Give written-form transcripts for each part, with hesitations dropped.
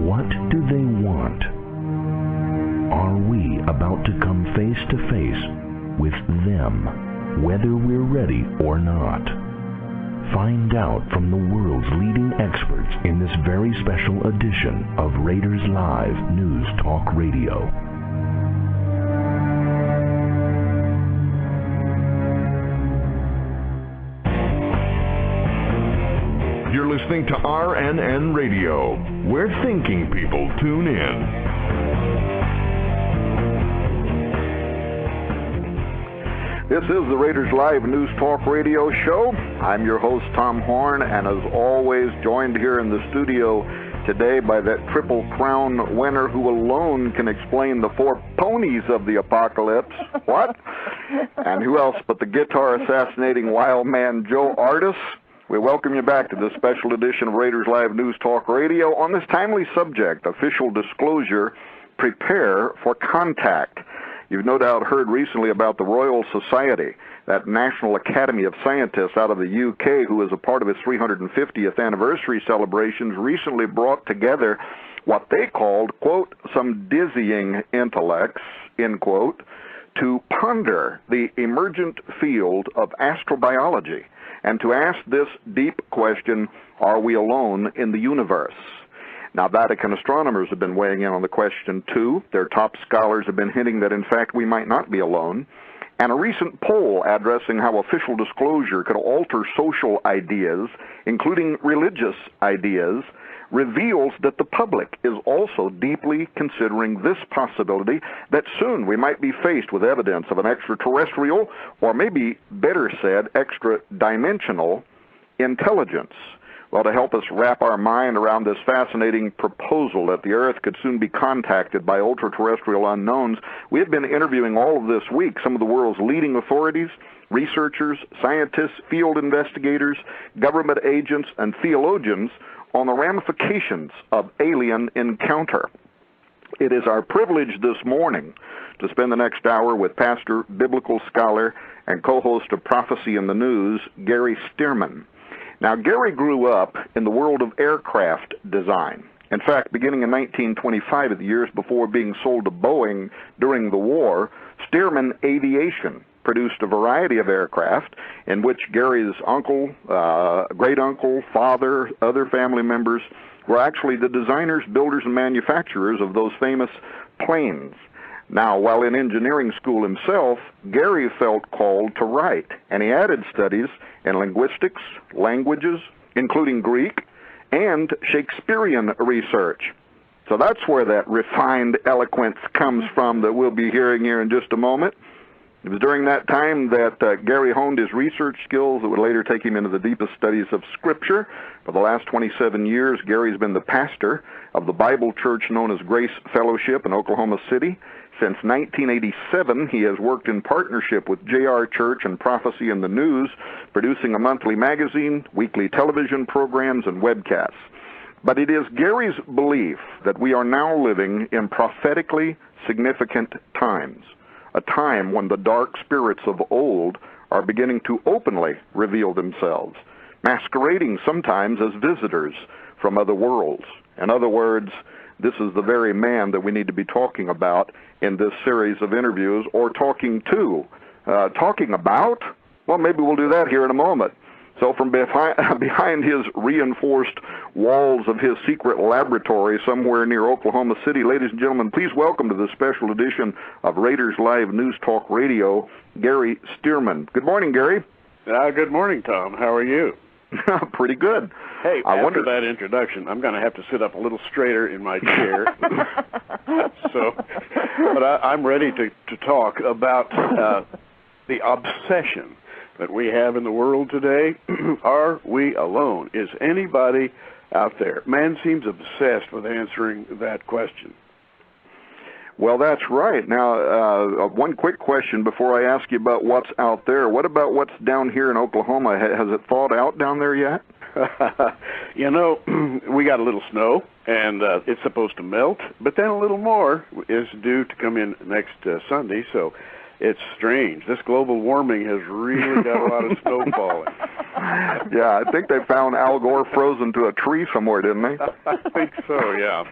What do they want? Are we about to come face to face with them, whether we're ready or not? Find out from the world's leading experts in this very special edition of Raiders Live News Talk Radio. You're listening to RNN Radio, where thinking people tune in. This is the Raiders Live News Talk Radio Show. I'm your host, Tom Horn, and as always, joined here in the studio today by that Triple Crown winner who alone can explain the four ponies of the apocalypse. What? And who else but the guitar-assassinating wild man, Joe Artis. We welcome you back to this special edition of Raiders Live News Talk Radio on this timely subject, official disclosure, prepare for contact. You've no doubt heard recently about the Royal Society, that National Academy of Scientists out of the UK, who, as a part of its 350th anniversary celebrations, recently brought together what they called, quote, some dizzying intellects, end quote, to ponder the emergent field of astrobiology and to ask this deep question, are we alone in the universe? Now, Vatican astronomers have been weighing in on the question, too. Their top scholars have been hinting that, in fact, we might not be alone. And a recent poll addressing how official disclosure could alter social ideas, including religious ideas, reveals that the public is also deeply considering this possibility that soon we might be faced with evidence of an extraterrestrial, or maybe better said, extra-dimensional intelligence. Well, to help us wrap our mind around this fascinating proposal that the Earth could soon be contacted by ultra-terrestrial unknowns, we have been interviewing all of this week some of the world's leading authorities, researchers, scientists, field investigators, government agents, and theologians on the ramifications of alien encounter. It is our privilege this morning to spend the next hour with pastor, biblical scholar, and co-host of Prophecy in the News, Gary Stearman. Now, Gary grew up in the world of aircraft design. In fact, beginning in 1925, at the years before being sold to Boeing during the war, Stearman Aviation produced a variety of aircraft in which Gary's uncle, great-uncle, father, other family members were actually the designers, builders, and manufacturers of those famous planes. Now, while in engineering school himself, Gary felt called to write, and he added studies in linguistics, languages, including Greek, and Shakespearean research. So that's where that refined eloquence comes from that we'll be hearing here in just a moment. It was during that time that Gary honed his research skills that would later take him into the deepest studies of Scripture. For the last 27 years, Gary's been the pastor of the Bible church known as Grace Fellowship in Oklahoma City. Since 1987, he has worked in partnership with JR Church and Prophecy in the News, producing a monthly magazine, weekly television programs, and webcasts. But it is Gary's belief that we are now living in prophetically significant times, a time when the dark spirits of old are beginning to openly reveal themselves, masquerading sometimes as visitors from other worlds. In other words, this is the very man that we need to be talking about in this series of interviews, or talking to. Talking about? Well, maybe we'll do that here in a moment. So from behind his reinforced walls of his secret laboratory somewhere near Oklahoma City, ladies and gentlemen, please welcome to this special edition of Raiders Live News Talk Radio, Gary Stearman. Good morning, Gary. Good morning, Tom. How are you? Pretty good. Hey, after that introduction, I'm going to have to sit up a little straighter in my chair. But I'm ready to talk about the obsession that we have in the world today. Are we alone? Is anybody out there? Man seems obsessed with answering that question. Well, that's right. Now, one quick question before I ask you about what's out there. What about what's down here in Oklahoma? Has it thawed out down there yet? You know, we got a little snow, and it's supposed to melt, but then a little more is due to come in next Sunday. So it's strange. This global warming has really got a lot of snow falling. Yeah, I think they found Al Gore frozen to a tree somewhere, didn't they? I think so, yeah.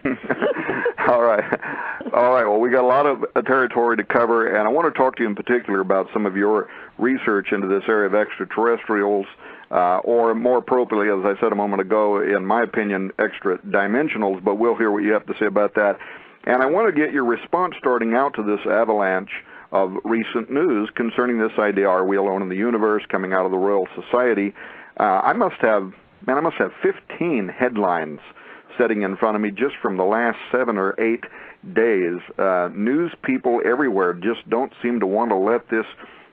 All right. Well, we got a lot of territory to cover, and I want to talk to you in particular about some of your research into this area of extraterrestrials, or more appropriately, as I said a moment ago, in my opinion, extra-dimensionals, but we'll hear what you have to say about that. And I want to get your response starting out to this avalanche of recent news concerning this idea, are we alone in the universe, coming out of the Royal Society. I must have 15 headlines sitting in front of me just from the last 7 or 8 days. News people everywhere just don't seem to want to let this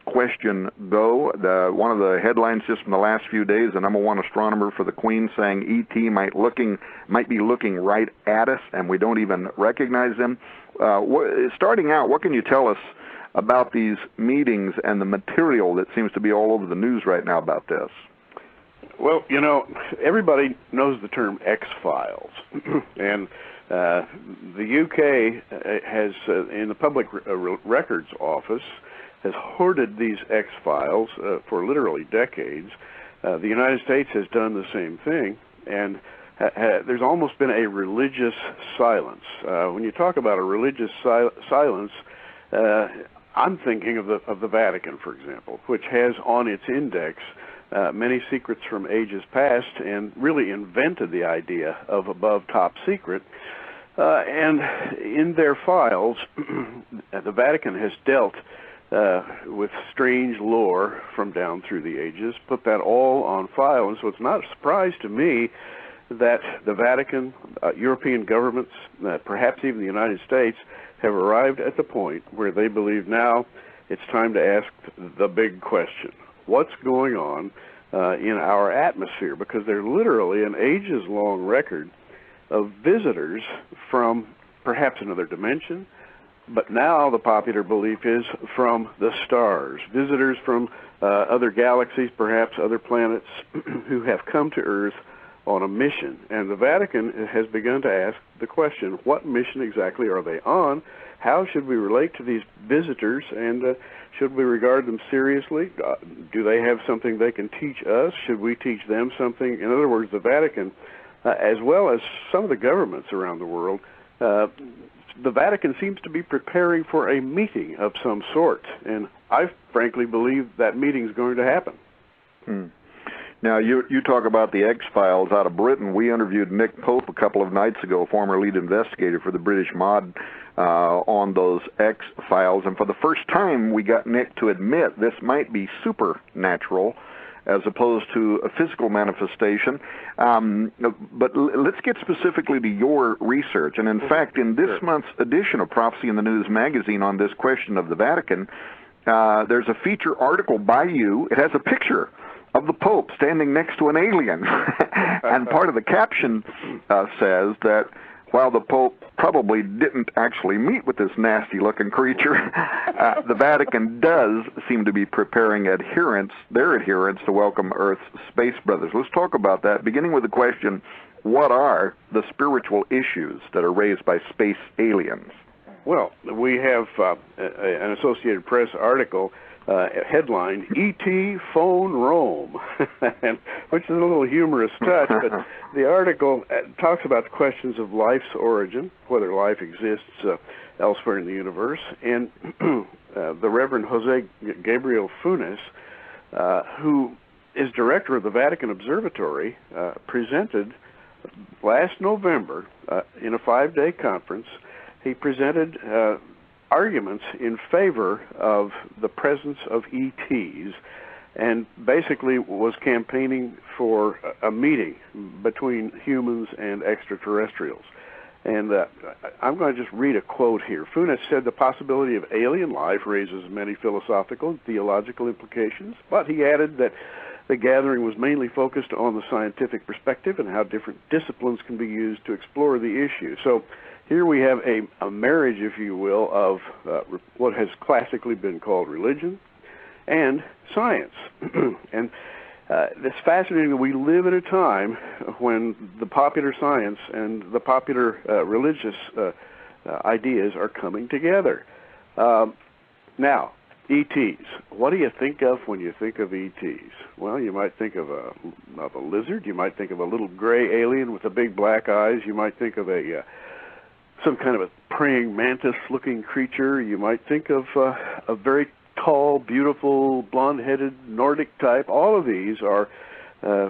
question go. One of the headlines just from the last few days, the #1 astronomer for the Queen saying ET might be looking right at us and we don't even recognize them. Starting out, what can you tell us about these meetings and the material that seems to be all over the news right now about this? Well, everybody knows the term X-Files, and the UK has, in the Public Records Office, has hoarded these X-Files for literally decades. The United States has done the same thing, and there's almost been a religious silence. When you talk about a religious silence, I'm thinking of the Vatican, for example, which has on its index many secrets from ages past and really invented the idea of above top secret. And in their files, the Vatican has dealt with strange lore from down through the ages, put that all on file, and so it's not a surprise to me that the Vatican, European governments, perhaps even the United States, have arrived at the point where they believe now it's time to ask the big question. What's going on in our atmosphere? Because they're literally an ages-long record of visitors from perhaps another dimension, but now the popular belief is from the stars, visitors from other galaxies, perhaps other planets, who have come to Earth on a mission. And the Vatican has begun to ask the question, what mission exactly are they on? How should we relate to these visitors, and should we regard them seriously? Do they have something they can teach us? Should we teach them something? In other words, the Vatican, as well as some of the governments around the world, the Vatican seems to be preparing for a meeting of some sort, and I frankly believe that meeting is going to happen. Now, you talk about the X-Files out of Britain. We interviewed Nick Pope a couple of nights ago, former lead investigator for the British Mod, on those X-Files. And for the first time, we got Nick to admit this might be supernatural as opposed to a physical manifestation. But let's get specifically to your research. And in fact, in this month's edition of Prophecy in the News magazine on this question of the Vatican, there's a feature article by you. It has a picture of the Pope standing next to an alien. And part of the caption says that while the Pope probably didn't actually meet with this nasty-looking creature, the Vatican does seem to be preparing their adherents to welcome Earth's space brothers. Let's talk about that, beginning with the question, what are the spiritual issues that are raised by space aliens? Well, we have an Associated Press article headlined, E.T. Phone Rome, which is a little humorous touch, but the article talks about the questions of life's origin, whether life exists elsewhere in the universe, and the Reverend Jose Gabriel Funes, who is director of the Vatican Observatory, presented last November in a 5-day conference. He presented arguments in favor of the presence of ETs, and basically was campaigning for a meeting between humans and extraterrestrials. And I'm going to just read a quote here. Funes said the possibility of alien life raises many philosophical and theological implications, but he added that the gathering was mainly focused on the scientific perspective and how different disciplines can be used to explore the issue. So here we have a marriage, if you will, of what has classically been called religion and science. And it's fascinating that we live at a time when the popular science and the popular religious ideas are coming together. Now, ETs. What do you think of when you think of ETs? Well, you might think of a lizard. You might think of a little gray alien with the big black eyes. You might think of some kind of a praying mantis-looking creature. You might think of a very tall, beautiful, blonde-headed Nordic type. All of these are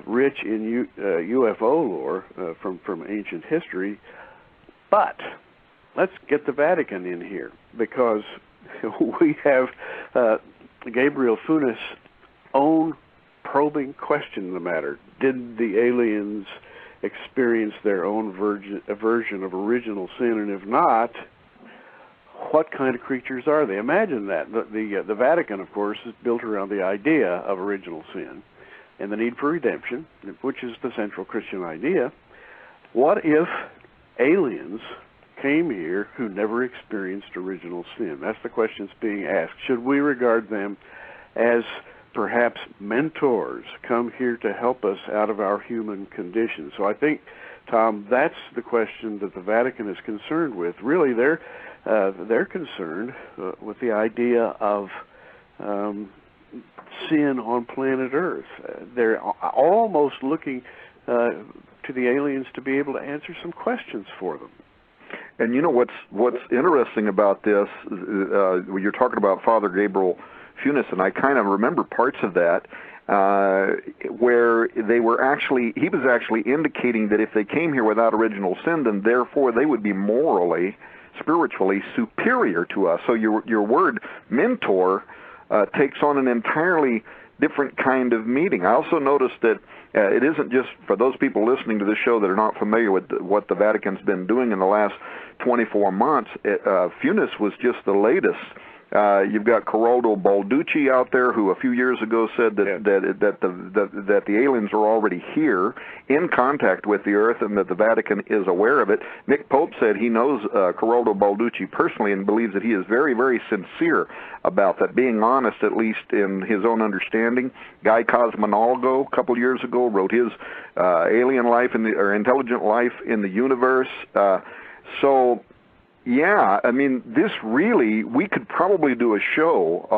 rich in UFO lore from ancient history. But let's get the Vatican in here, because we have Gabriel Funes' own probing question in the matter. Did the aliens experience their own version of original sin? And if not, what kind of creatures are they? Imagine that. The Vatican, of course, is built around the idea of original sin and the need for redemption, which is the central Christian idea. What if aliens came here who never experienced original sin? That's the question that's being asked. Should we regard them as perhaps mentors, come here to help us out of our human condition? So I think, Tom, that's the question that the Vatican is concerned with. Really, they're concerned with the idea of sin on planet Earth. They're almost looking to the aliens to be able to answer some questions for them. And you know what's interesting about this, when you're talking about Father Gabriel Funes, and I kind of remember parts of that, where he was actually indicating that if they came here without original sin, then therefore they would be morally, spiritually superior to us. So your word mentor takes on an entirely different kind of meaning. I also noticed that it isn't just for those people listening to this show that are not familiar with what the Vatican's been doing in the last 24 months. Funes was just the latest. You've got Corrado Balducci out there, who a few years ago said that the aliens are already here, in contact with the Earth, and that the Vatican is aware of it. Nick Pope said he knows Corrado Balducci personally and believes that he is very, very sincere about that, being honest at least in his own understanding. Guy Cosmonologo a couple years ago wrote his Alien Life or Intelligent Life in the Universe. Yeah, I mean, this really, we could probably do a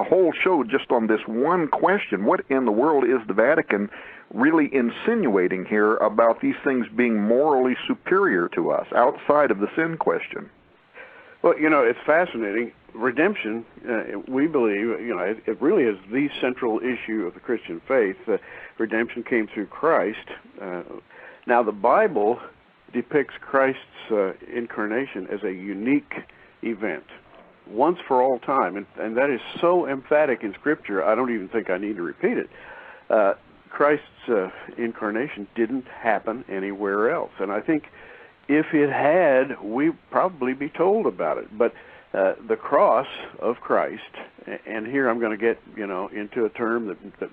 whole show just on this one question. What in the world is the Vatican really insinuating here about these things being morally superior to us, outside of the sin question? Well, it's fascinating. Redemption, we believe, it really is the central issue of the Christian faith. Redemption came through Christ. Now, the Bible depicts Christ's incarnation as a unique event, once for all time, and that is so emphatic in Scripture, I don't even think I need to repeat it. Christ's incarnation didn't happen anywhere else, and I think if it had, we'd probably be told about it. But the cross of Christ, and here I'm going to get into a term that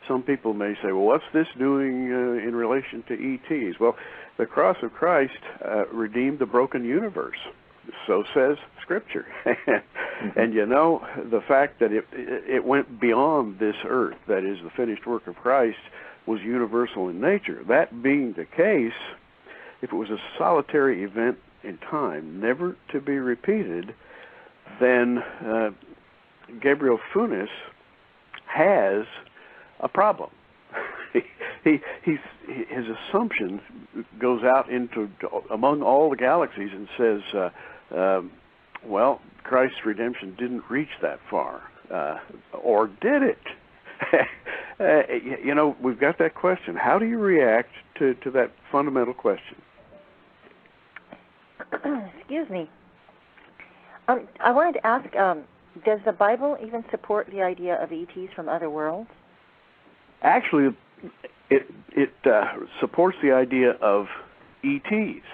some people may say, well, what's this doing in relation to ETs? Well, the cross of Christ redeemed the broken universe. So says Scripture. And the fact that it went beyond this earth, that is, the finished work of Christ, was universal in nature. That being the case, if it was a solitary event in time, never to be repeated, then Gabriel Funes has a problem. His assumption goes out into among all the galaxies and says, well, Christ's redemption didn't reach that far, or did it? We've got that question. How do you react to that fundamental question? Excuse me. I wanted to ask, does the Bible even support the idea of ETs from other worlds? Actually, it supports the idea of ETs.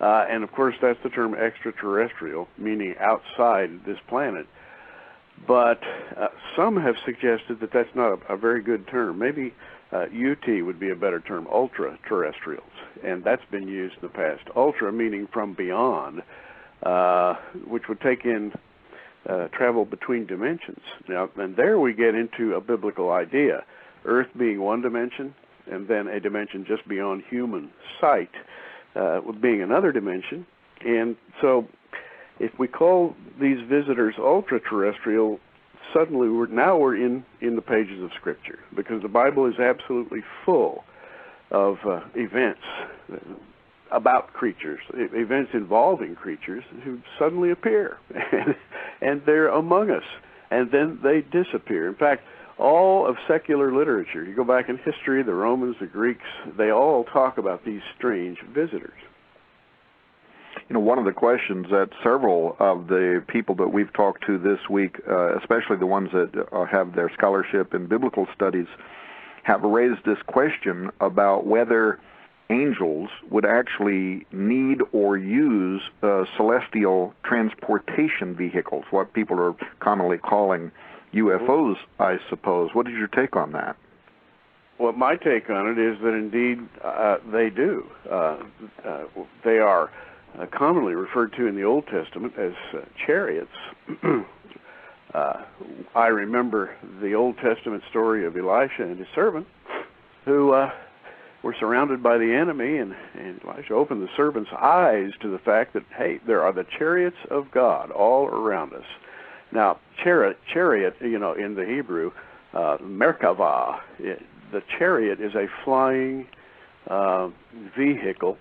And, of course, that's the term extraterrestrial, meaning outside this planet. But some have suggested that that's not a very good term. Maybe UT would be a better term, ultra-terrestrials. And that's been used in the past. Ultra meaning from beyond, which would take in travel between dimensions. Now, and there we get into a biblical idea. Earth being one dimension, and then a dimension just beyond human sight being another dimension. And so if we call these visitors ultra-terrestrial, suddenly we're in the pages of Scripture, because the Bible is absolutely full of events about creatures, events involving creatures who suddenly appear, and they're among us, and then they disappear. In fact, all of secular literature, you go back in history, the Romans, the Greeks, they all talk about these strange visitors. You know, one of the questions that several of the people that we've talked to this week, especially the ones that have their scholarship in biblical studies, have raised this question about whether angels would actually need or use celestial transportation vehicles, what people are commonly calling UFOs, I suppose. What is your take on that? Well, my take on it is that indeed they do. They are commonly referred to in the Old Testament as chariots. I remember the Old Testament story of Elisha and his servant, who were surrounded by the enemy, and Elisha opened the servant's eyes to the fact that, hey, there are the chariots of God all around us. Now, chariot, you know, in the Hebrew, Merkavah, the chariot is a flying vehicle,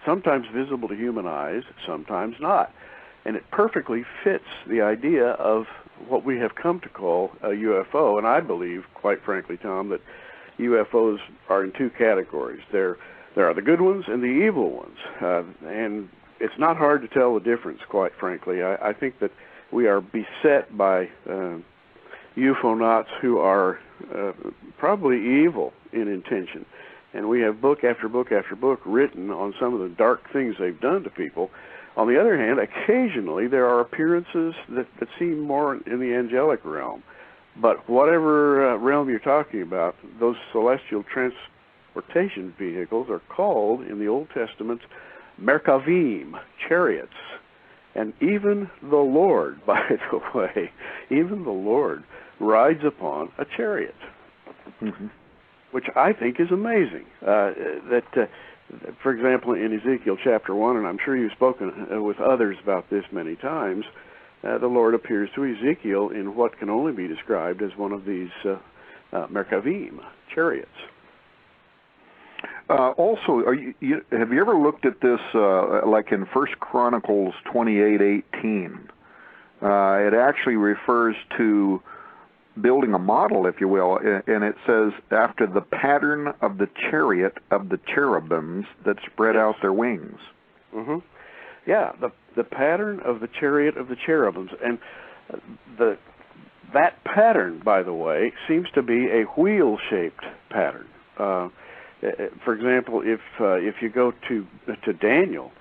sometimes visible to human eyes, sometimes not. And it perfectly fits the idea of what we have come to call a UFO. And I believe, quite frankly, Tom, that UFOs are in two categories. There are the good ones and the evil ones. And it's not hard to tell the difference, quite frankly. I think that we are beset by UFOnauts who are probably evil in intention. And we have book after book after book written on some of the dark things they've done to people. On the other hand, occasionally there are appearances that seem more in the angelic realm. But whatever realm you're talking about, those celestial transportation vehicles are called in the Old Testament Merkavim, chariots. And even the Lord, by the way, even the Lord rides upon a chariot, which I think is amazing. For example, in Ezekiel chapter 1, and I'm sure you've spoken with others about this many times, the Lord appears to Ezekiel in what can only be described as one of these Merkavim, chariots. Also, have you ever looked at this, like in 1 Chronicles 28:18? It actually refers to building a model, if you will, and it says, after the pattern of the chariot of the cherubims that spread out their wings. Yeah, the pattern of the chariot of the cherubims. And that pattern, by the way, seems to be a wheel-shaped pattern. For example, if you go to Daniel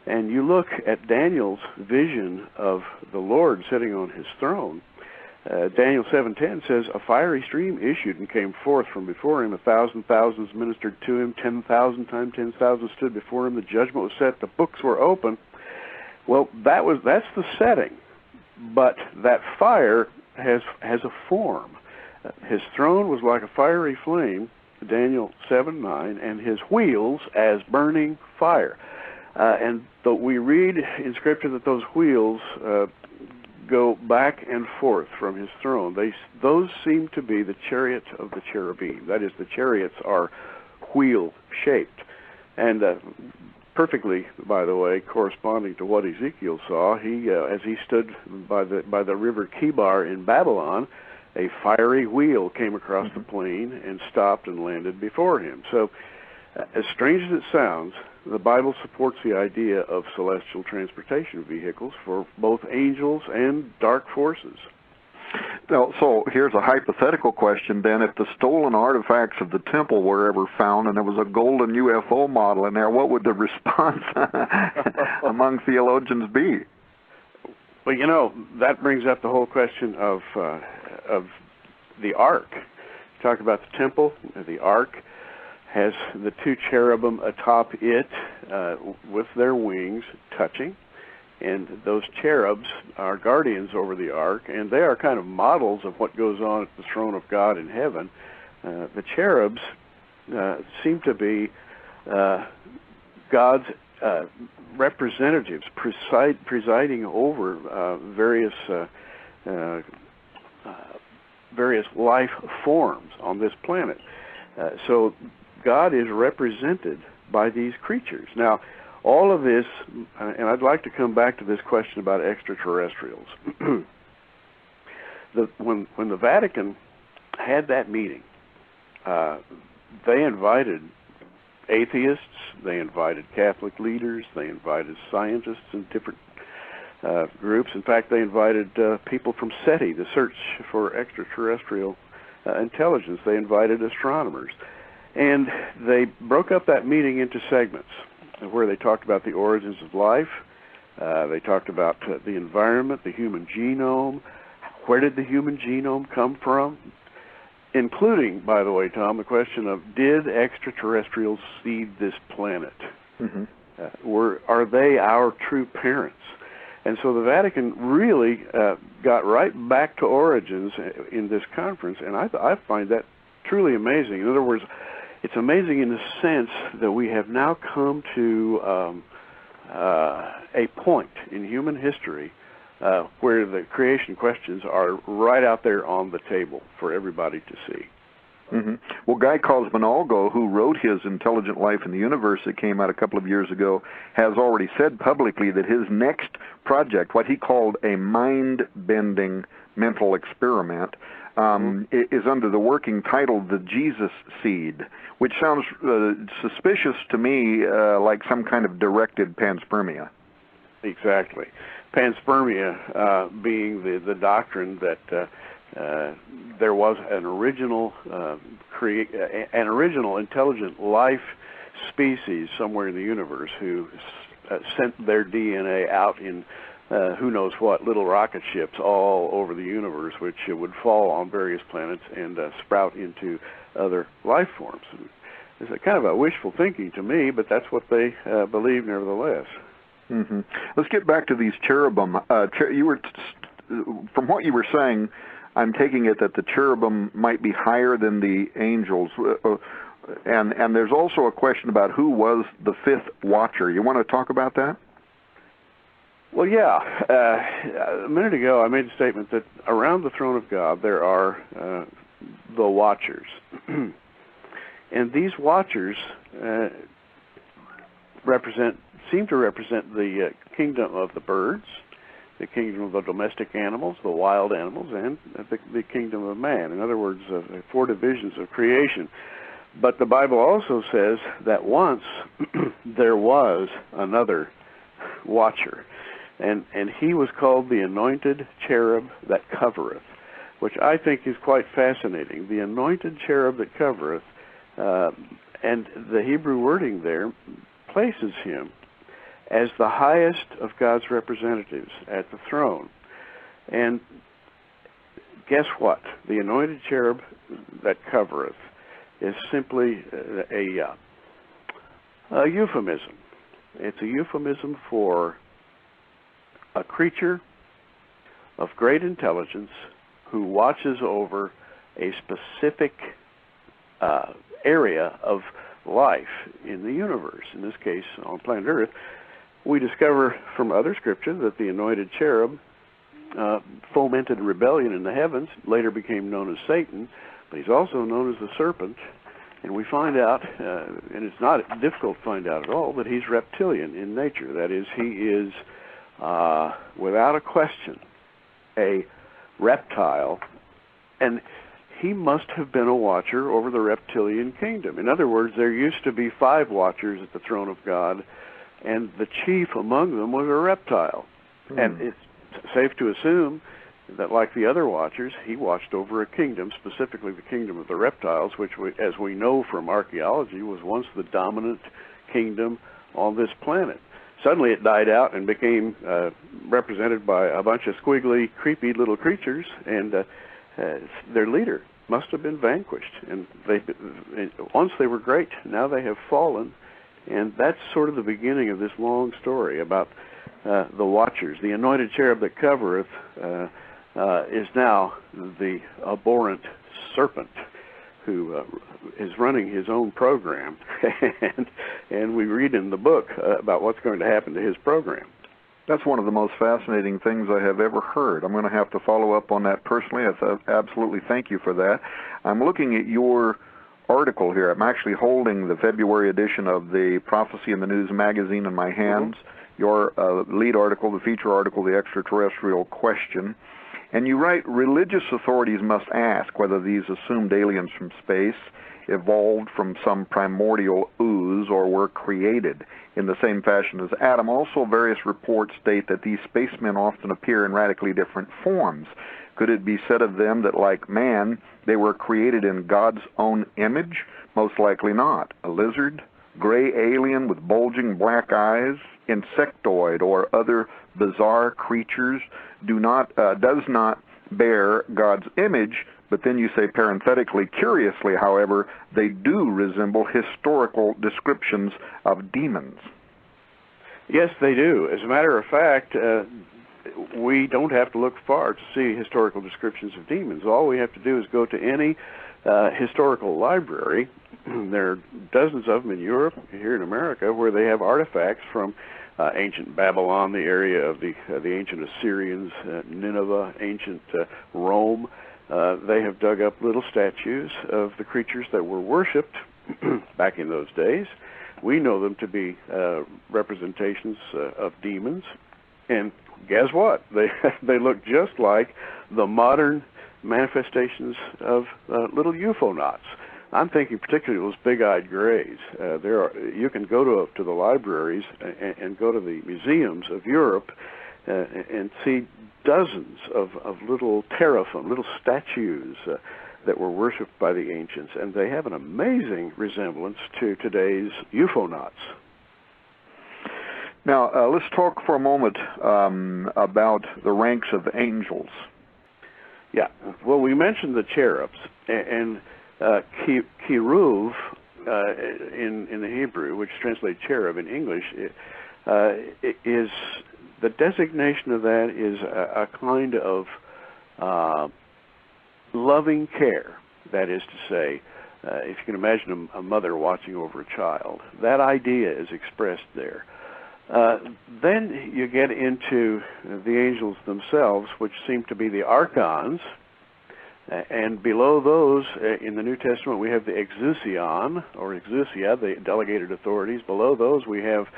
and you look at Daniel's vision of the Lord sitting on his throne, Daniel 7:10 says, a fiery stream issued and came forth from before him. 1,000 thousands ministered to him. 10,000 times 10,000 stood before him. The judgment was set. The books were open. Well, that's the setting. But that fire has a form. His throne was like a fiery flame, Daniel 7:9, and his wheels as burning fire. And we read in Scripture that those wheels go back and forth from his throne. Those seem to be the chariots of the cherubim. That is, the chariots are wheel-shaped. And perfectly, by the way, corresponding to what Ezekiel saw, as he stood by the river Kibar in Babylon, a fiery wheel came across the plain and stopped and landed before him. So, as strange as it sounds, the Bible supports the idea of celestial transportation vehicles for both angels and dark forces. Now, so here's a hypothetical question then. If the stolen artifacts of the temple were ever found and there was a golden UFO model in there, what would the response among theologians be? Well, you know, that brings up the whole question of the ark. Talk about the temple. The ark has the two cherubim atop it with their wings touching, and those cherubs are guardians over the ark, and they are kind of models of what goes on at the throne of God in heaven. The cherubs seem to be God's representatives presiding over various various life forms on this planet. So God is represented by these creatures. Now, all of this, and I'd like to come back to this question about extraterrestrials. When the Vatican had that meeting, they invited atheists, they invited Catholic leaders, they invited scientists and different groups. In fact, they invited people from SETI, the Search for Extraterrestrial Intelligence. They invited astronomers. And they broke up that meeting into segments where they talked about the origins of life, they talked about the environment, the human genome, where did the human genome come from, including, by the way, Tom, the question of did extraterrestrials seed this planet? Mm-hmm. Are they our true parents? And so the Vatican really got right back to origins in this conference, and I find that truly amazing. In other words, it's amazing in the sense that we have now come to a point in human history where the creation questions are right out there on the table for everybody to see. Mm-hmm. Well, Guy Cosmonalgo, who wrote his Intelligent Life in the Universe that came out a couple of years ago, has already said publicly that his next project, what he called a mind-bending mental experiment, is under the working title, The Jesus Seed, which sounds suspicious to me like some kind of directed panspermia. Exactly. Panspermia being the doctrine that there was an original intelligent life species somewhere in the universe who sent their DNA out in who knows what little rocket ships all over the universe, which would fall on various planets and sprout into other life forms. It's a kind of a wishful thinking to me, but that's what they believe nevertheless. Mm-hmm. Let's get back to these cherubim. You were, from what you were saying, I'm taking it that the cherubim might be higher than the angels. And there's also a question about who was the fifth watcher. You want to talk about that? Well, yeah. A minute ago I made a statement that around the throne of God there are the watchers. And these watchers seem to represent the kingdom of the birds, the kingdom of the domestic animals, the wild animals, and the kingdom of man. In other words, 4 divisions of creation. But the Bible also says that once there was another watcher, and he was called the anointed cherub that covereth, which I think is quite fascinating. The anointed cherub that covereth, and the Hebrew wording there places him as the highest of God's representatives at the throne. And guess what? The anointed cherub that covereth is simply a euphemism. It's a euphemism for a creature of great intelligence who watches over a specific area of life in the universe. In this case, on planet Earth, we discover from other scripture that the anointed cherub fomented rebellion in the heavens, later became known as Satan, but he's also known as the serpent. And we find out, and it's not difficult to find out at all, that he's reptilian in nature. That is, he is, without a question, a reptile, and he must have been a watcher over the reptilian kingdom. In other words, there used to be 5 watchers at the throne of God, and the chief among them was a reptile. And it's safe to assume that, like the other watchers, he watched over a kingdom, specifically the kingdom of the reptiles, which, as we know from archaeology, was once the dominant kingdom on this planet. Suddenly it died out and became represented by a bunch of squiggly, creepy little creatures, and their leader must have been vanquished. And once they were great, now they have fallen. And that's sort of the beginning of this long story about the watchers. The anointed cherub that covereth is now the abhorrent serpent who is running his own program. And we read in the book about what's going to happen to his program. That's one of the most fascinating things I have ever heard. I'm going to have to follow up on that personally. Absolutely thank you for that. I'm looking at your article here. I'm actually holding the February edition of the Prophecy in the News magazine in my hands. Mm-hmm. Your lead article, the feature article, The Extraterrestrial Question. And you write, religious authorities must ask whether these assumed aliens from space evolved from some primordial ooze or were created in the same fashion as Adam. Also, various reports state that these spacemen often appear in radically different forms. Could it be said of them that, like man, they were created in God's own image? Most likely not. A lizard, gray alien with bulging black eyes, insectoid, or other bizarre creatures does not bear God's image. But then you say parenthetically, curiously, however, they do resemble historical descriptions of demons. Yes, they do. As a matter of fact, we don't have to look far to see historical descriptions of demons. All we have to do is go to any historical library. There are dozens of them in Europe, here in America, where they have artifacts from ancient Babylon, the area of the ancient Assyrians, Nineveh, ancient Rome. They have dug up little statues of the creatures that were worshipped back in those days. We know them to be representations of demons. And guess what? They look just like the modern manifestations of little UFO-nauts. I'm thinking particularly those big-eyed grays. You can go to the libraries and go to the museums of Europe and see dozens of little teraphim, little statues that were worshipped by the ancients, and they have an amazing resemblance to today's UFO-nauts. Now, let's talk for a moment about the ranks of angels. Yeah, well, we mentioned the cherubs, and kiruv in the Hebrew, which translates cherub in English, is the designation of that is a kind of loving care. That is to say, if you can imagine a mother watching over a child, that idea is expressed there. Then you get into the angels themselves, which seem to be the archons, and below those, in the New Testament, we have the exousion, or exousia, the delegated authorities. Below those, we have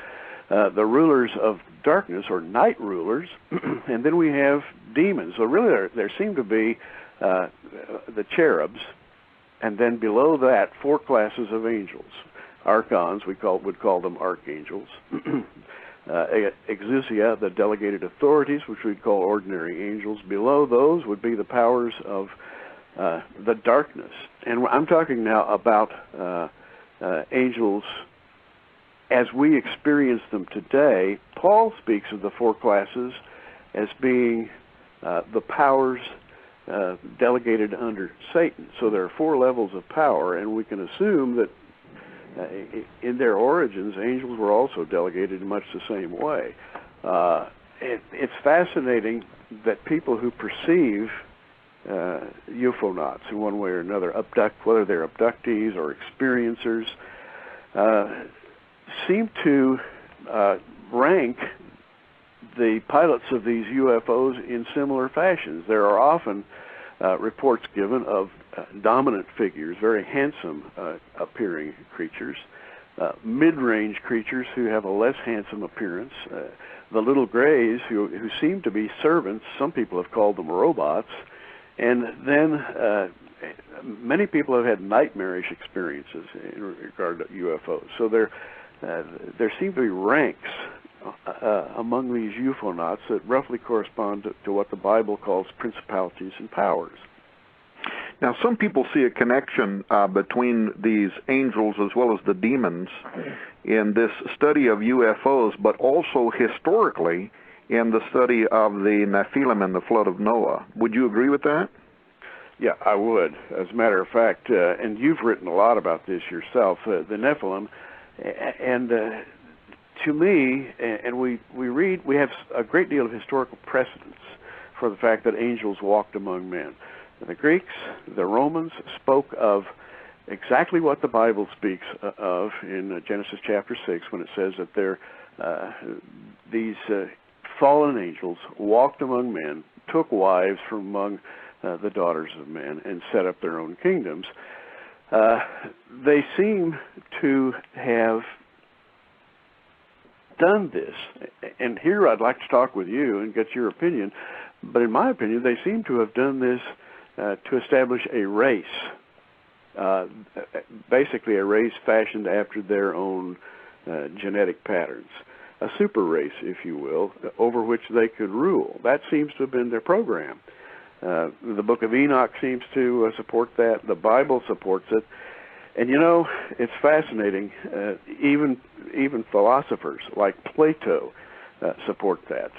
the rulers of darkness, or night rulers, and then we have demons. So really, there seem to be the cherubs, and then below that, 4 classes of angels. Archons, would call them archangels. Exousia, the delegated authorities, which we'd call ordinary angels. Below those would be the powers of the darkness. And I'm talking now about angels as we experience them today. Paul speaks of the 4 classes as being the powers delegated under Satan. So there are 4 levels of power, and we can assume that in their origins, angels were also delegated in much the same way. It's fascinating that people who perceive UFO-nauts in one way or another, whether they're abductees or experiencers, seem to rank the pilots of these UFOs in similar fashions. There are often reports given of dominant figures, very handsome appearing creatures, mid-range creatures who have a less handsome appearance, the little grays who seem to be servants. Some people have called them robots, and then many people have had nightmarish experiences in regard to UFOs. So there seem to be ranks among these UFO-nauts that roughly correspond to what the Bible calls principalities and powers. Now, some people see a connection between these angels as well as the demons in this study of UFOs, but also historically in the study of the Nephilim and the flood of Noah. Would you agree with that? Yeah, I would. As a matter of fact, and you've written a lot about this yourself, the Nephilim, and to me, and we have a great deal of historical precedence for the fact that angels walked among men. The Greeks, the Romans spoke of exactly what the Bible speaks of in Genesis chapter 6 when it says that these fallen angels walked among men, took wives from among the daughters of men, and set up their own kingdoms. They seem to have done this, and here I'd like to talk with you and get your opinion, but in my opinion, they seem to have done this to establish a race, basically a race fashioned after their own genetic patterns, a super race, if you will, over which they could rule. That seems to have been their program. The book of Enoch seems to support that. The Bible supports it. And you know, it's fascinating. Even philosophers like Plato support that.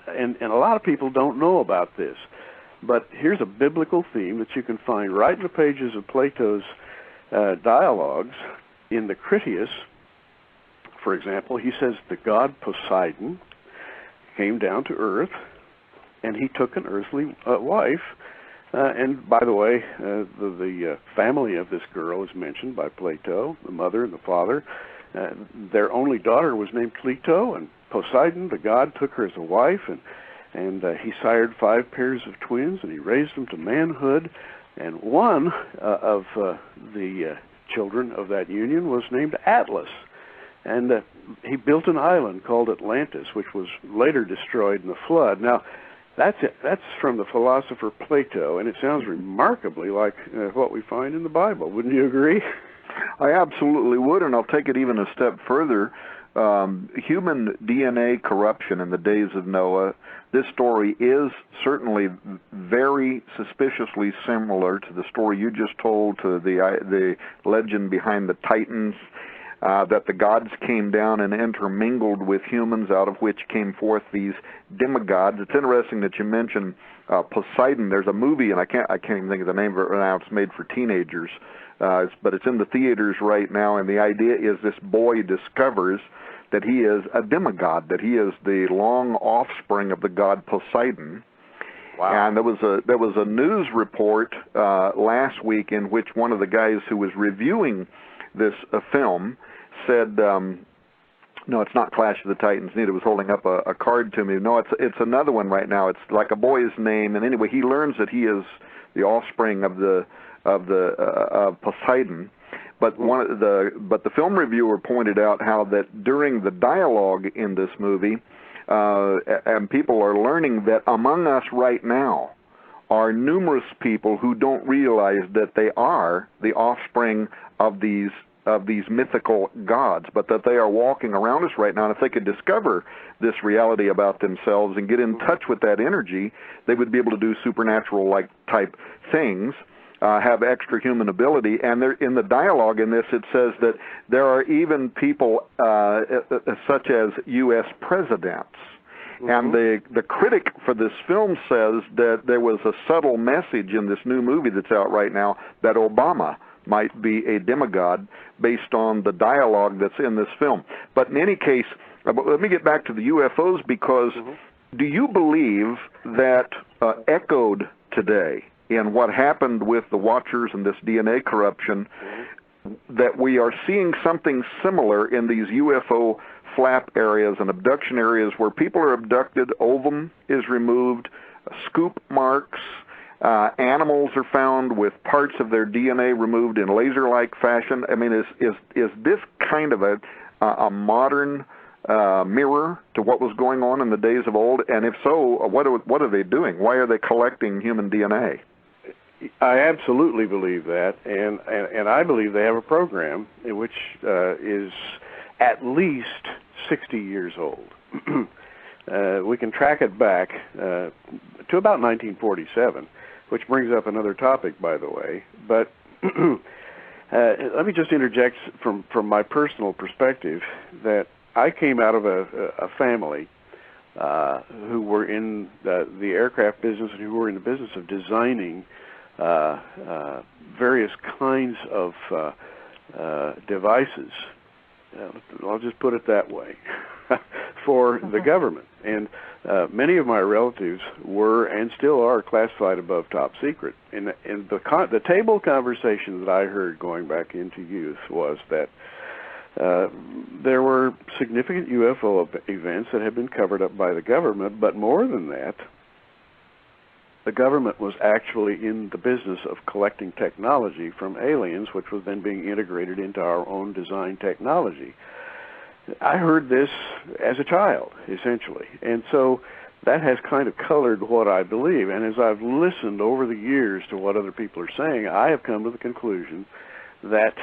And a lot of people don't know about this. But here's a biblical theme that you can find right in the pages of Plato's dialogues. In the Critias, for example, he says the god Poseidon came down to earth, and he took an earthly wife. And by the way, the family of this girl is mentioned by Plato, the mother and the father. Their only daughter was named Clito, and Poseidon, the god, took her as a wife, and he sired 5 pairs of twins, and he raised them to manhood. And one of the children of that union was named Atlas. And he built an island called Atlantis, which was later destroyed in the flood. Now, that's from the philosopher Plato, and it sounds remarkably like what we find in the Bible. Wouldn't you agree? I absolutely would, and I'll take it even a step further. Human DNA corruption in the days of Noah, this story is certainly very suspiciously similar to the story you just told, to the legend behind the Titans, that the gods came down and intermingled with humans, out of which came forth these demigods. It's interesting that you mentioned Poseidon. There's a movie, and I can't even think of the name of it right now. It's made for teenagers, but it's in the theaters right now, and the idea is this boy discovers that he is a demigod, that he is the long offspring of the god Poseidon. Wow. And there was a news report last week in which one of the guys who was reviewing this film said, no, it's not Clash of the Titans. Nita was holding up a card to me. No, it's another one right now. It's like a boy's name, and anyway, he learns that he is the offspring of Poseidon. But the film reviewer pointed out how that during the dialogue in this movie, and people are learning that among us right now are numerous people who don't realize that they are the offspring of these mythical gods, but that they are walking around us right now. And if they could discover this reality about themselves and get in touch with that energy, they would be able to do supernatural-like type things, have extra human ability. And in the dialogue in this, it says that there are even people such as U.S. presidents. Mm-hmm. And the critic for this film says that there was a subtle message in this new movie that's out right now that Obama might be a demigod based on the dialogue that's in this film. But in any case, let me get back to the UFOs, because do you believe that echoed today in what happened with the Watchers and this DNA corruption, that we are seeing something similar in these UFO flap areas and abduction areas where people are abducted, ovum is removed, scoop marks, animals are found with parts of their DNA removed in laser-like fashion? I mean, is this kind of a modern mirror to what was going on in the days of old? And if so, what are they doing? Why are they collecting human DNA? I absolutely believe that, and I believe they have a program in which is at least 60 years old. We can track it back to about 1947, which brings up another topic, by the way. But let me just interject from my personal perspective that I came out of a family who were in the aircraft business and who were in the business of designing various kinds of devices. I'll just put it that way, for the government. And many of my relatives were and still are classified above top secret. And the table conversation that I heard going back into youth was that there were significant UFO events that had been covered up by the government, but more than that, the government was actually in the business of collecting technology from aliens, which was then being integrated into our own design technology. I heard this as a child, essentially, and so that has kind of colored what I believe. And as I've listened over the years to what other people are saying, I have come to the conclusion that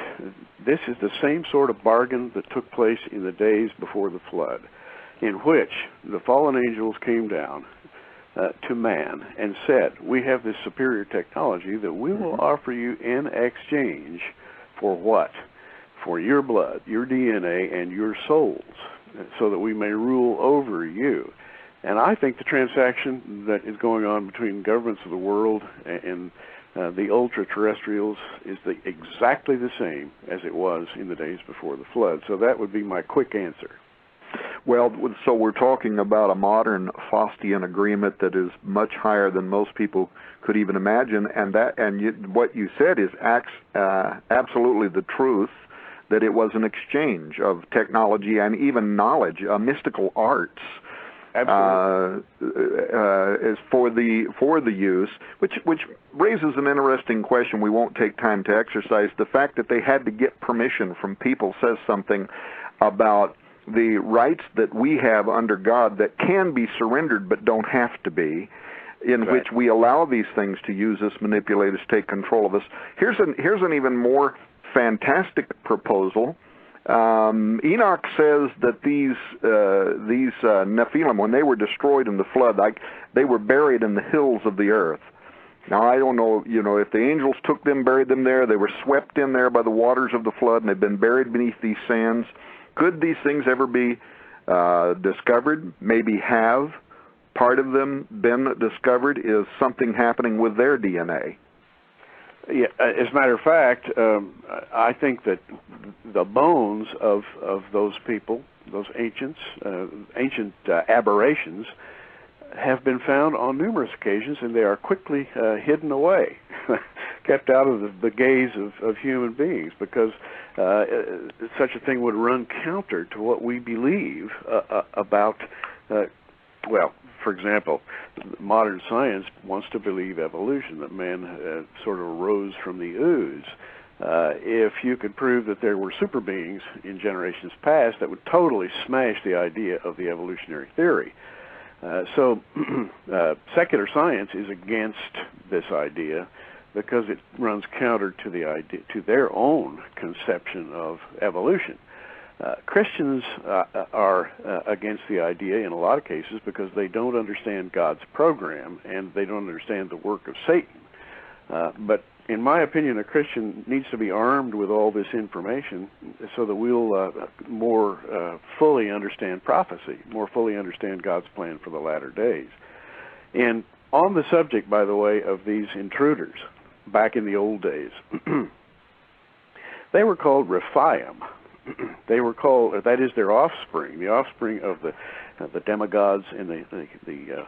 this is the same sort of bargain that took place in the days before the flood, in which the fallen angels came down to man and said, we have this superior technology that we will offer you in exchange for what? For your blood, your DNA, and your souls, so that we may rule over you. And I think the transaction that is going on between governments of the world and the ultra-terrestrials is exactly the same as it was in the days before the flood. So that would be my quick answer. Well, so we're talking about a modern Faustian agreement that is much higher than most people could even imagine, and what you said is absolutely the truth, that it was an exchange of technology and even knowledge, mystical arts. Is for the use, which raises an interesting question we won't take time to exercise. The fact that they had to get permission from people says something about the rights that we have under God that can be surrendered but don't have to be, in which we allow these things to use us, manipulate us, take control of us. Here's an even more fantastic proposal. Enoch says that these Nephilim, when they were destroyed in the flood, they were buried in the hills of the earth. Now, I don't know, if the angels took them, buried them there, they were swept in there by the waters of the flood, and they've been buried beneath these sands. Could these things ever be discovered? Maybe have part of them been discovered? Is something happening with their DNA? Yeah, as a matter of fact, I think that the bones of those people, those ancient aberrations, have been found on numerous occasions, and they are quickly hidden away, kept out of the gaze of human beings, because such a thing would run counter to what we believe about, for example, modern science wants to believe evolution, that man sort of arose from the ooze. If you could prove that there were super beings in generations past, that would totally smash the idea of the evolutionary theory. So secular science is against this idea because it runs counter to the idea, to their own conception of evolution. Christians are against the idea in a lot of cases because they don't understand God's program and they don't understand the work of Satan. But in my opinion, a Christian needs to be armed with all this information so that we'll more fully understand prophecy, more fully understand God's plan for the latter days. And on the subject, by the way, of these intruders, back in the old days, they were called Rephaim. They were called, that is their offspring, the offspring of the demigods and the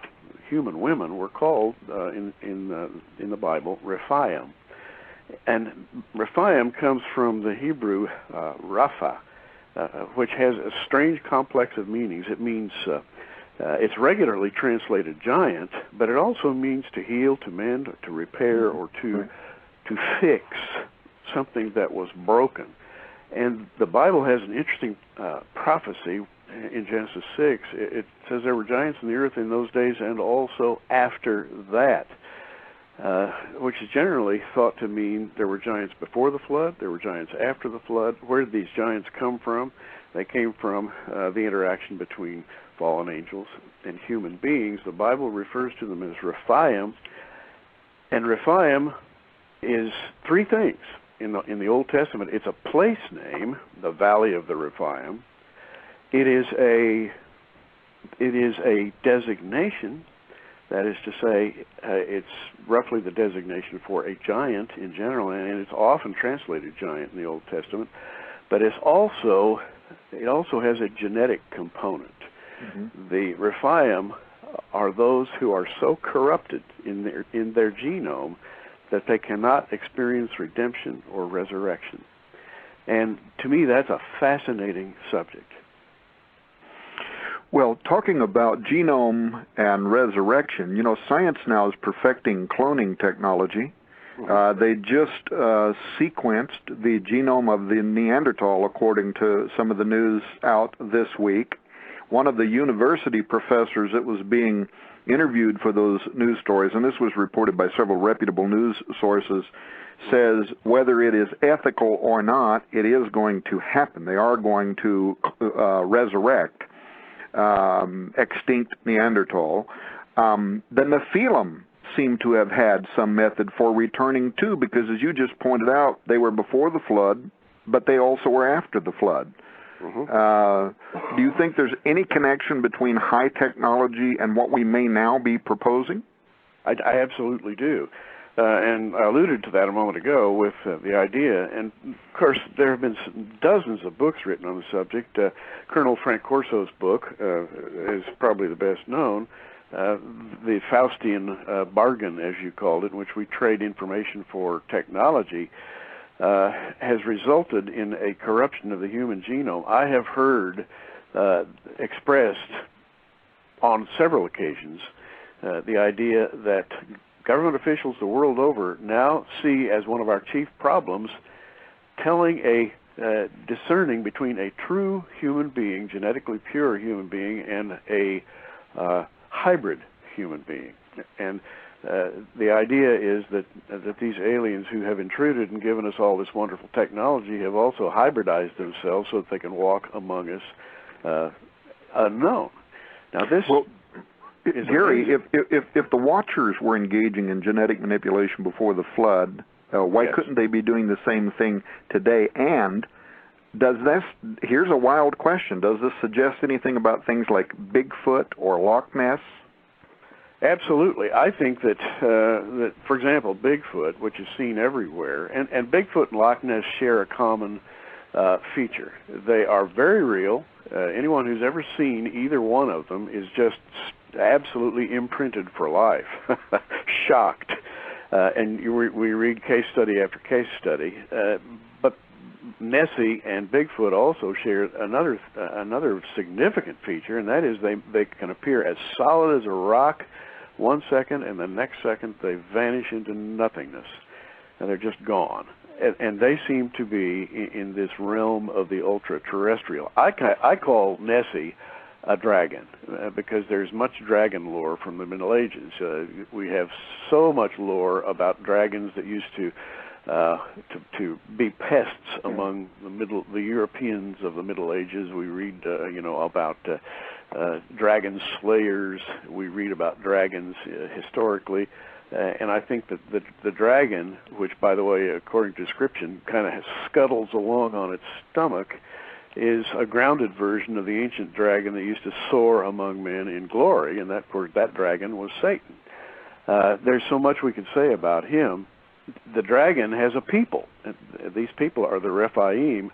human women were called in the Bible Rephaim. And Rephaim comes from the Hebrew Rapha, which has a strange complex of meanings. It means, it's regularly translated giant, but it also means to heal, to mend, to repair, or to fix something that was broken. And the Bible has an interesting prophecy in Genesis 6. It says there were giants in the earth in those days and also after that, which is generally thought to mean there were giants before the flood, there were giants after the flood. Where did these giants come from? They came from the interaction between fallen angels and human beings. The Bible refers to them as Rephaim, and Rephaim is three things. In the Old Testament, it's a place name, the Valley of the Rephaim. It is a designation, that is to say, it's roughly the designation for a giant in general, and it's often translated giant in the Old Testament. But it also has a genetic component. Mm-hmm. The Rephaim are those who are so corrupted in their genome that they cannot experience redemption or resurrection. And to me, that's a fascinating subject. Well, talking about genome and resurrection, science now is perfecting cloning technology. They just sequenced the genome of the Neanderthal, according to some of the news out this week. One of the university professors that was being interviewed for those news stories, and this was reported by several reputable news sources, says whether it is ethical or not, it is going to happen. They are going to resurrect extinct Neanderthal. The Nephilim seem to have had some method for returning too, because as you just pointed out, they were before the flood, but they also were after the flood. Do you think there's any connection between high technology and what we may now be proposing? I absolutely do. And I alluded to that a moment ago with the idea. And, of course, there have been dozens of books written on the subject. Colonel Frank Corso's book is probably the best known, the Faustian bargain, as you called it, in which we trade information for technology, has resulted in a corruption of the human genome. I have heard expressed on several occasions the idea that government officials the world over now see as one of our chief problems discerning between a true human being, genetically pure human being, and a hybrid human being. And the idea is that these aliens who have intruded and given us all this wonderful technology have also hybridized themselves so that they can walk among us unknown. Now this... Gary, if the Watchers were engaging in genetic manipulation before the flood, why couldn't they be doing the same thing today? And here's a wild question, does this suggest anything about things like Bigfoot or Loch Ness? Absolutely. I think that, for example, Bigfoot, which is seen everywhere, and Bigfoot and Loch Ness share a common feature. They are very real. Anyone who's ever seen either one of them is just absolutely imprinted for life, shocked. And we read case study after case study. But Nessie and Bigfoot also share another significant feature, and that is they can appear as solid as a rock 1 second, and the next second they vanish into nothingness, and they're just gone. And they seem to be in this realm of the ultra-terrestrial. I call Nessie a dragon because there's much dragon lore from the Middle Ages. We have so much lore about dragons that used to be pests among the Europeans of the Middle Ages. We read about dragon slayers. We read about dragons historically. And I think that the dragon, which, by the way, according to description, kind of scuttles along on its stomach, is a grounded version of the ancient dragon that used to soar among men in glory, and that dragon was Satan. There's so much we could say about him. The dragon has a people. These people are the Rephaim.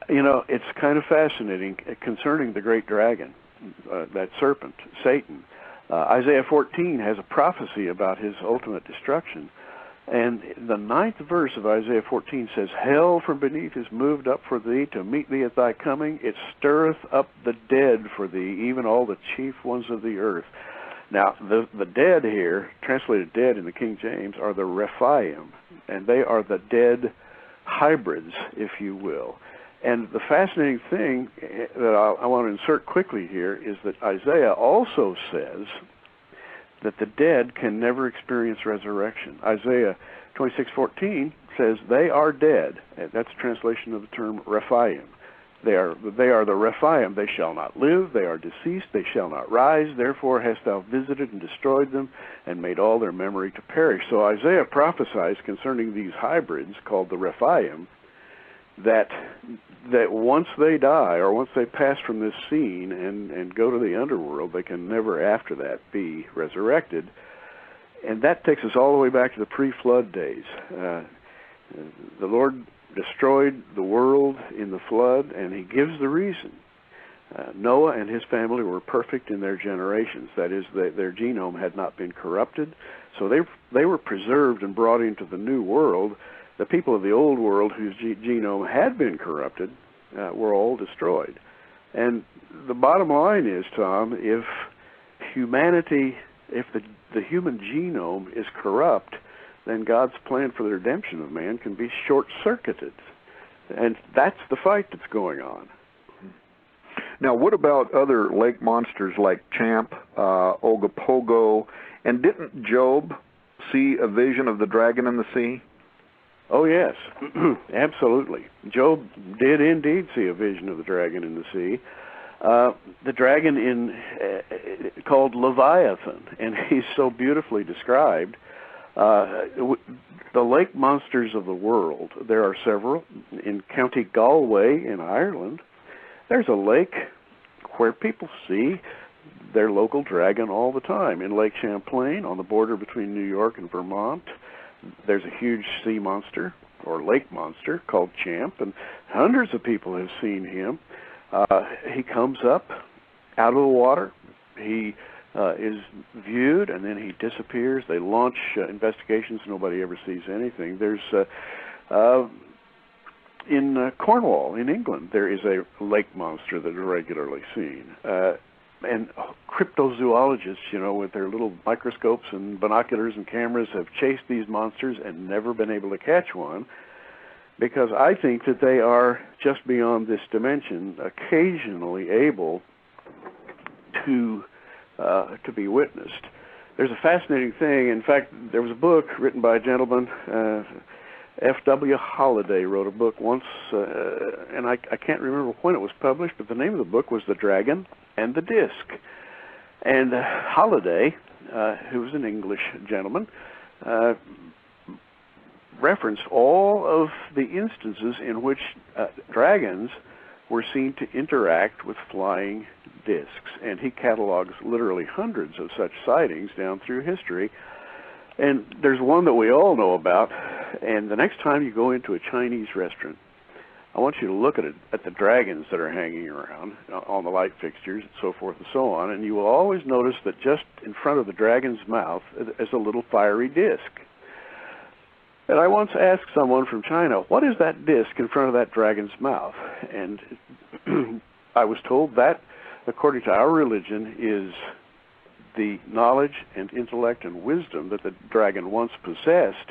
It's kind of fascinating concerning the great dragon, that serpent, Satan. Isaiah 14 has a prophecy about his ultimate destruction. And the 9th verse of Isaiah 14 says, "Hell from beneath is moved up for thee to meet thee at thy coming. It stirreth up the dead for thee, even all the chief ones of the earth." Now, the dead here, translated dead in the King James, are the Rephaim, and they are the dead hybrids, if you will. And the fascinating thing that I want to insert quickly here is that Isaiah also says that the dead can never experience resurrection. Isaiah 26:14 says they are dead. That's a translation of the term Rephaim. They are the Rephaim. They shall not live. They are deceased. They shall not rise. Therefore hast thou visited and destroyed them and made all their memory to perish. So Isaiah prophesies concerning these hybrids called the Rephaim that once they die or once they pass from this scene and go to the underworld, they can never after that be resurrected. And that takes us all the way back to the pre-flood days. The Lord destroyed the world in the flood, and he gives the reason. Noah and his family were perfect in their generations. That is, their genome had not been corrupted. So they were preserved and brought into the new world. the people of the old world whose genome had been corrupted were all destroyed. And the bottom line is, Tom, if humanity, if the human genome is corrupt, then God's plan for the redemption of man can be short-circuited. And that's the fight that's going on. Now, what about other lake monsters like Champ, Ogopogo, and didn't Job see a vision of the dragon in the sea? Oh, yes, absolutely. Job did indeed see a vision of the dragon in the sea. The dragon called Leviathan, and he's so beautifully described. The lake monsters of the world, there are several. In County Galway in Ireland, there's a lake where people see their local dragon all the time. In Lake Champlain, on the border between New York and Vermont, there's a huge sea monster, or lake monster, called Champ, and hundreds of people have seen him. He comes up out of the water. He is viewed, and then he disappears. They launch investigations. Nobody ever sees anything. There's in Cornwall, in England, there is a lake monster that is regularly seen. And cryptozoologists, with their little microscopes and binoculars and cameras, have chased these monsters and never been able to catch one, because I think that they are just beyond this dimension, occasionally able to be witnessed. There's a fascinating thing. In fact, there was a book written by a gentleman, F.W. Holliday wrote a book once, and I can't remember when it was published, but the name of the book was The Dragon and the Disc. And Holliday, who was an English gentleman, referenced all of the instances in which dragons were seen to interact with flying discs. And he catalogs literally hundreds of such sightings down through history. And there's one that we all know about, and the next time you go into a Chinese restaurant, I want you to look at the dragons that are hanging around on the light fixtures and so forth and so on, and you will always notice that just in front of the dragon's mouth is a little fiery disc. And I once asked someone from China, what is that disc in front of that dragon's mouth? And I was told that, according to our religion, is the knowledge and intellect and wisdom that the dragon once possessed,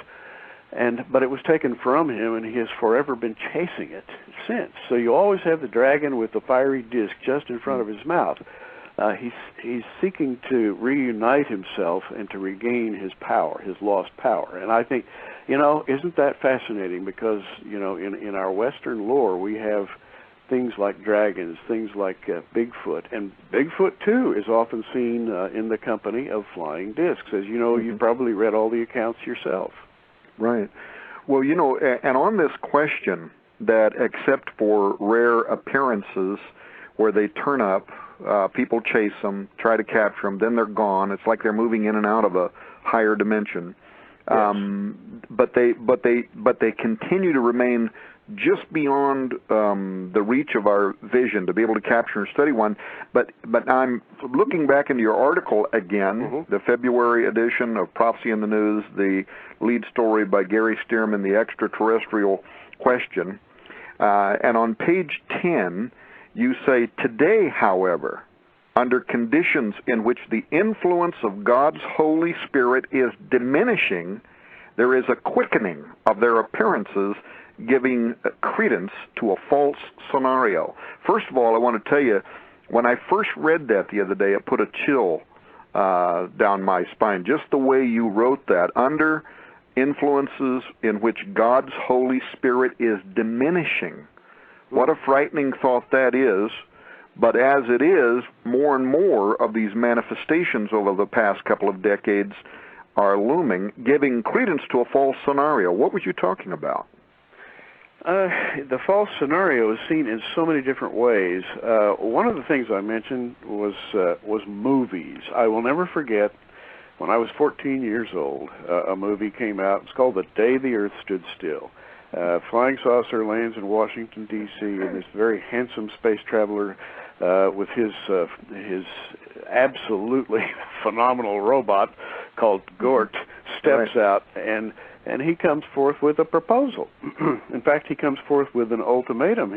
but it was taken from him, and he has forever been chasing it since. So you always have the dragon with the fiery disc just in front of his mouth. He's seeking to reunite himself and to regain his power, his lost power. And I think, isn't that fascinating? Because, in our Western lore, we have things like dragons, things like Bigfoot. And Bigfoot, too, is often seen in the company of flying discs. As you know, you've probably read all the accounts yourself. Right. Well, and on this question that except for rare appearances where they turn up, people chase them, try to capture them, then they're gone. It's like they're moving in and out of a higher dimension. Yes. But they continue to remain just beyond the reach of our vision to be able to capture and study one. But I'm looking back into your article again, the February edition of Prophecy in the News, the lead story by Gary Stearman, The Extraterrestrial Question. And on page 10, you say, today, however, under conditions in which the influence of God's Holy Spirit is diminishing, there is a quickening of their appearances, giving credence to a false scenario. First of all, I want to tell you, when I first read that the other day, it put a chill down my spine. Just the way you wrote that, under influences in which God's Holy Spirit is diminishing. What a frightening thought that is. But as it is, more and more of these manifestations over the past couple of decades are looming, giving credence to a false scenario. What were you talking about? The false scenario is seen in so many different ways. One of the things I mentioned was movies. I will never forget, when I was 14 years old, a movie came out. It's called The Day the Earth Stood Still. Flying saucer lands in Washington, D.C., and this very handsome space traveler with his absolutely phenomenal robot called Gort steps out, and and he comes forth with a proposal. In fact, he comes forth with an ultimatum.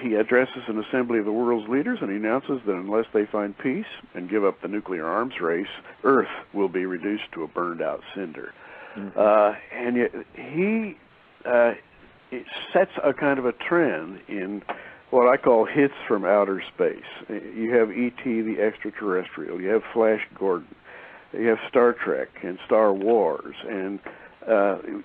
He addresses an assembly of the world's leaders, and he announces that unless they find peace and give up the nuclear arms race, Earth will be reduced to a burned-out cinder. And yet he it sets a kind of a trend in what I call hits from outer space. You have E.T. the Extraterrestrial, you have Flash Gordon, you have Star Trek and Star Wars, and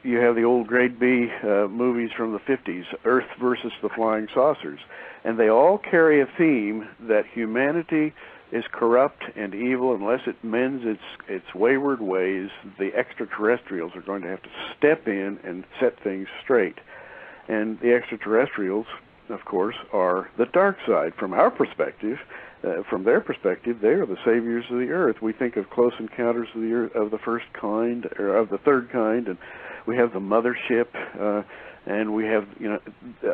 you have the old Grade B movies from the 50s, Earth versus the Flying Saucers, and they all carry a theme that humanity is corrupt and evil. Unless it mends its wayward ways, the extraterrestrials are going to have to step in and set things straight. And the extraterrestrials, of course, are the dark side. From our perspective, from their perspective, they are the saviors of the Earth. We think of Close Encounters of the Earth, of the first kind, or of the third kind, and we have the mothership, and we have,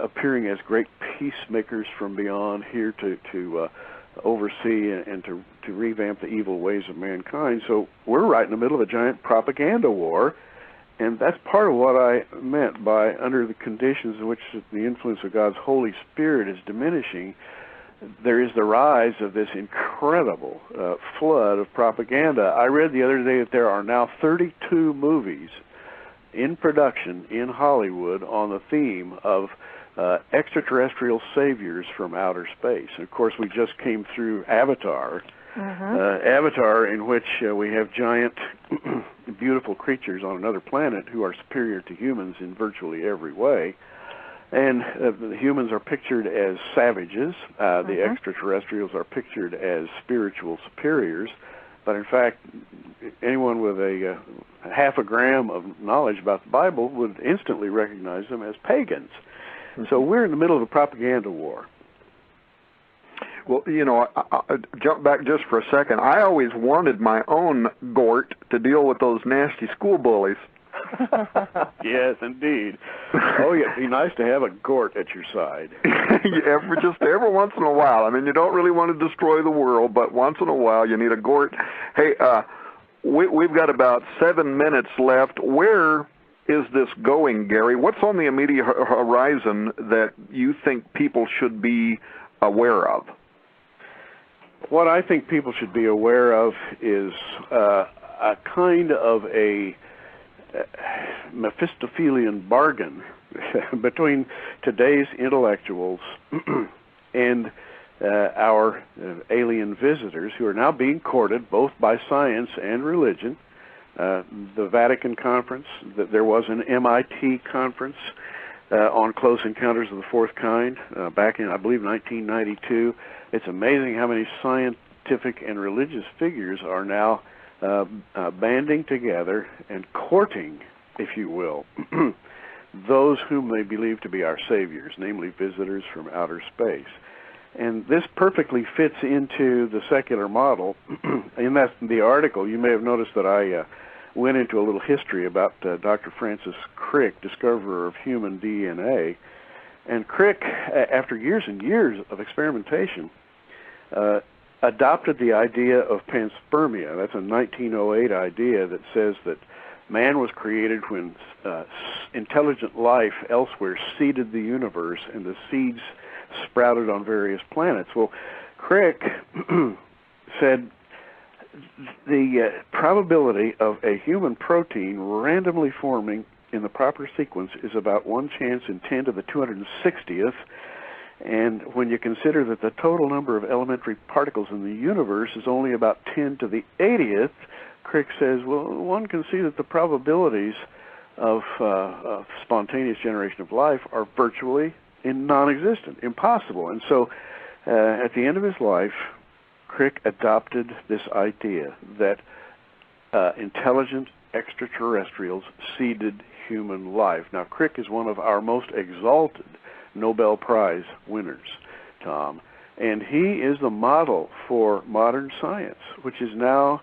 appearing as great peacemakers from beyond here to oversee and to revamp the evil ways of mankind. So we're right in the middle of a giant propaganda war. And that's part of what I meant by under the conditions in which the influence of God's Holy Spirit is diminishing, there is the rise of this incredible flood of propaganda. I read the other day that there are now 32 movies in production in Hollywood on the theme of extraterrestrial saviors from outer space. And of course, we just came through Avatar. Avatar, in which we have giant, beautiful creatures on another planet who are superior to humans in virtually every way. And the humans are pictured as savages. The extraterrestrials are pictured as spiritual superiors. But in fact, anyone with a half a gram of knowledge about the Bible would instantly recognize them as pagans. So we're in the middle of a propaganda war. Well, I'll jump back just for a second. I always wanted my own Gort to deal with those nasty school bullies. Yes, indeed. Oh, yeah, it'd be nice to have a Gort at your side. Just every once in a while. I mean, you don't really want to destroy the world, but once in a while you need a Gort. Hey, we've got about 7 minutes left. Where is this going, Gary? What's on the immediate horizon that you think people should be aware of? What I think people should be aware of is a kind of a Mephistophelian bargain between today's intellectuals and our alien visitors who are now being courted both by science and religion. The Vatican Conference, there was an MIT conference on Close Encounters of the Fourth Kind back in, I believe, 1992. It's amazing how many scientific and religious figures are now banding together and courting, if you will, those whom they believe to be our saviors, namely visitors from outer space. And this perfectly fits into the secular model. In the article, you may have noticed that I went into a little history about Dr. Francis Crick, discoverer of human DNA. And Crick, after years and years of experimentation, adopted the idea of panspermia. That's a 1908 idea that says that man was created when intelligent life elsewhere seeded the universe, and the seeds sprouted on various planets. Well, Crick said the probability of a human protein randomly forming in the proper sequence is about 1 chance in 10 to the 260th. And when you consider that the total number of elementary particles in the universe is only about 10 to the 80th, Crick says, well, one can see that the probabilities of spontaneous generation of life are virtually non-existent, impossible. And so at the end of his life, Crick adopted this idea that intelligent extraterrestrials seeded human life. Now, Crick is one of our most exalted Nobel Prize winners, Tom, and he is the model for modern science, which is now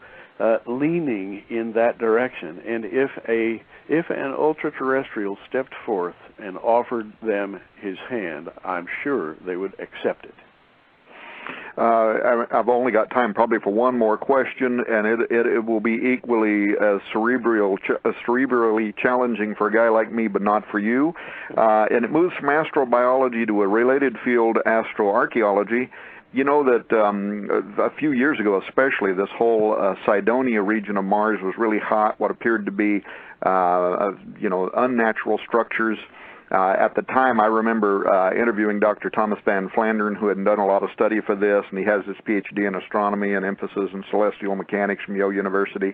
leaning in that direction. And if an ultra-terrestrial stepped forth and offered them his hand, I'm sure they would accept it. I've only got time probably for one more question, and it will be equally as cerebrally challenging for a guy like me, but not for you. And it moves from astrobiology to a related field, astroarchaeology. You know that a few years ago, especially, this whole Cydonia region of Mars was really hot. What appeared to be, unnatural structures. At the time, I remember interviewing Dr. Thomas Van Flandern, who had done a lot of study for this, and he has his PhD in astronomy and emphasis in celestial mechanics from Yale University.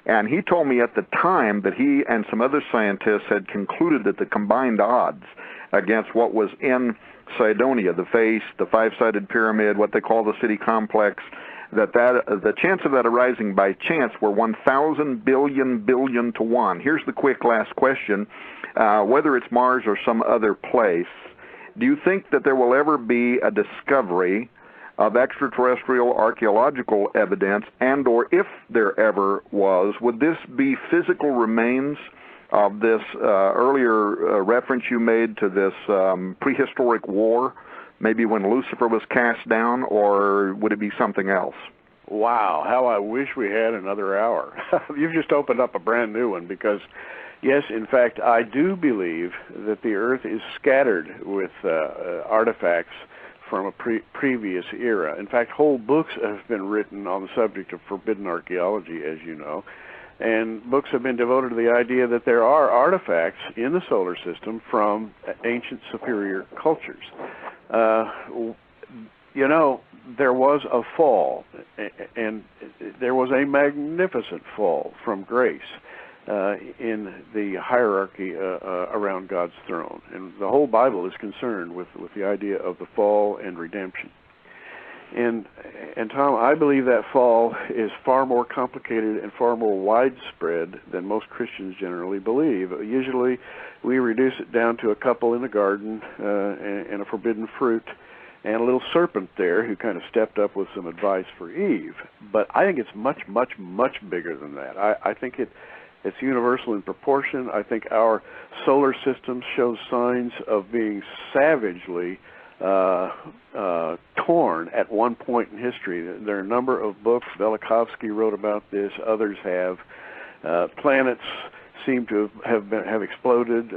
And he told me at the time that he and some other scientists had concluded that the combined odds against what was in Cydonia, the face, the five-sided pyramid, what they call the city complex, that the chance of that arising by chance were 1,000 billion to 1. Here's the quick last question. Whether it's Mars or some other place, do you think that there will ever be a discovery of extraterrestrial archaeological evidence, and or if there ever was, would this be physical remains of this earlier reference you made to this prehistoric war, maybe when Lucifer was cast down, or would it be something else? Wow, how I wish we had another hour. You've just opened up a brand new one, because, yes, in fact, I do believe that the Earth is scattered with artifacts from a previous era. In fact, whole books have been written on the subject of forbidden archaeology, as you know, and books have been devoted to the idea that there are artifacts in the solar system from ancient superior cultures. There was a fall, and there was a magnificent fall from grace in the hierarchy around God's throne. And the whole Bible is concerned with the idea of the fall and redemption. And Tom, I believe that fall is far more complicated and far more widespread than most Christians generally believe. Usually we reduce it down to a couple in the garden and a forbidden fruit and a little serpent there who kind of stepped up with some advice for Eve. But I think it's much, much, much bigger than that. I think it's universal in proportion. I think our solar system shows signs of being savagely torn at one point in history. There are a number of books. Velikovsky wrote about this. Others have. Planets seem to have exploded.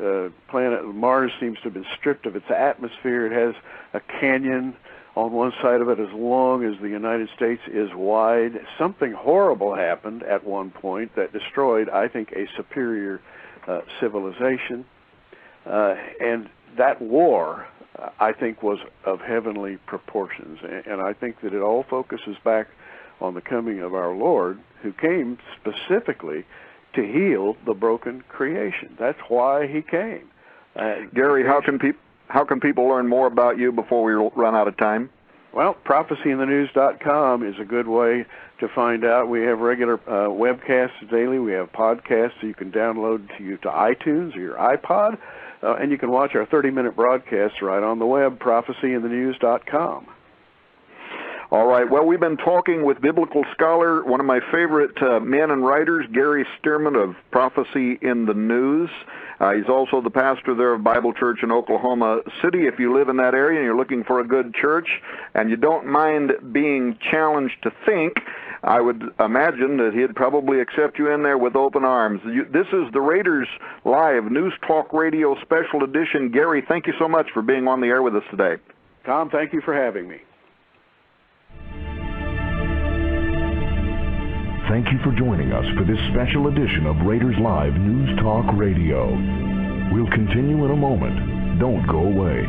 Planet Mars seems to have been stripped of its atmosphere. It has a canyon on one side of it as long as the United States is wide. Something horrible happened at one point that destroyed, I think, a superior civilization. And that war, I think, was of heavenly proportions. And I think that it all focuses back on the coming of our Lord, who came specifically to heal the broken creation. That's why he came. Gary, how can people learn more about you before we run out of time? Well, prophecyinthenews.com is a good way to find out. We have regular webcasts daily. We have podcasts so you can download to iTunes or your iPod. And you can watch our 30-minute broadcasts right on the web, prophecyinthenews.com. All right. Well, we've been talking with biblical scholar, one of my favorite men and writers, Gary Stearman of Prophecy in the News. He's also the pastor there of Bible Church in Oklahoma City. If you live in that area and you're looking for a good church and you don't mind being challenged to think, I would imagine that he'd probably accept you in there with open arms. This is the Raiders Live News Talk Radio Special Edition. Gary, thank you so much for being on the air with us today. Tom, thank you for having me. Thank you for joining us for this special edition of Raiders Live News Talk Radio. We'll continue in a moment. Don't go away.